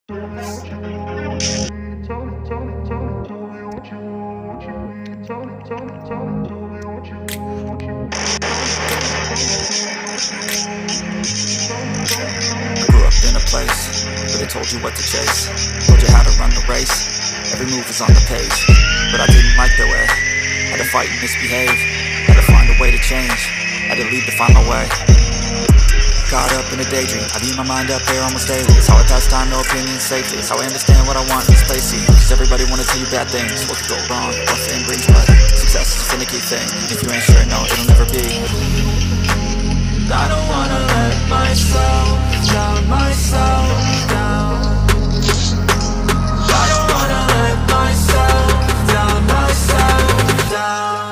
Told you what to chase, told you how to run the race. Every move was on the page, but I didn't like their way. Had to fight and misbehave, had to find a way to change, had to leave to find my way. Caught up in a daydream, I beat my mind up there almost daily. It's how I pass time, no opinions safely. It's how I understand what I want in this place. See, cause everybody wanna tell you bad things. What could go wrong, what fame brings, but success is a finicky thing. If you ain't sure, no, it'll never be. I don't wanna let myself down, myself down. I don't wanna let myself down, myself down.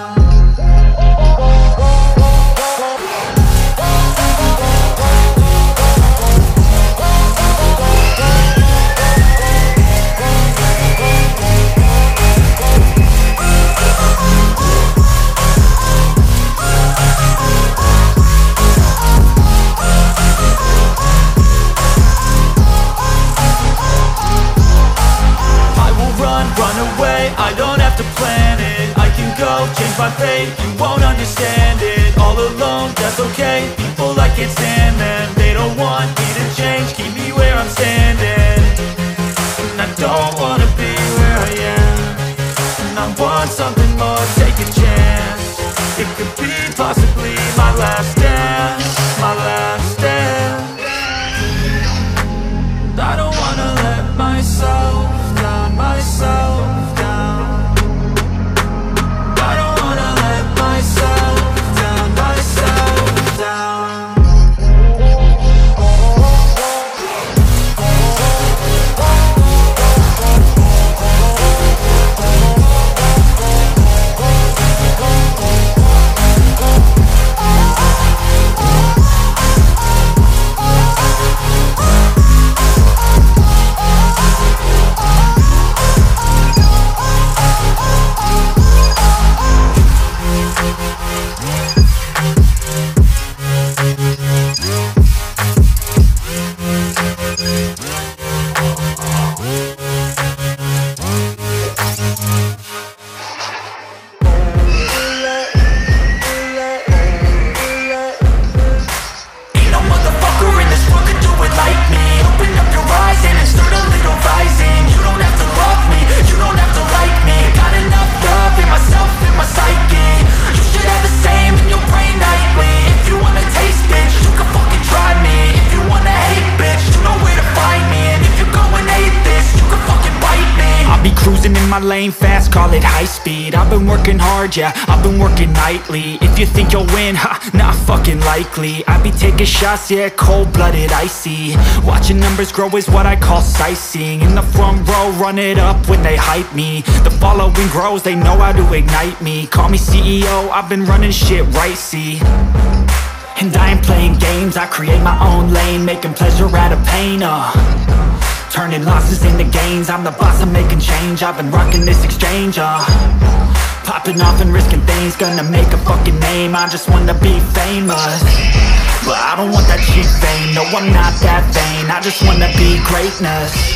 Run away, I don't have to plan it. I can go, change my fate, you won't understand it. All alone, that's okay, people I can't stand them. They don't want me to change, keep me where I'm standing. And I don't wanna be where I am, and I want something more, take a chance. It could be possibly my last dance, my last dance. I don't wanna let myself down, myself down. I don't wanna let myself down, myself down. Lane fast, call it high speed. I've been working hard, yeah, I've been working nightly. If you think you'll win, ha, not fucking likely. I be taking shots, yeah, cold-blooded, icy. Watching numbers grow is what I call sightseeing. In the front row, run it up when they hype me. The following grows, they know how to ignite me. Call me CEO, I've been running shit right, see. And I ain't playing games, I create my own lane, making pleasure out of pain, turning losses into gains. I'm the boss, I'm making change. I've been rocking this exchange, popping off and risking things. Gonna make a fucking name, I just wanna be famous. But I don't want that cheap fame, no I'm not that vain. I just wanna be greatness.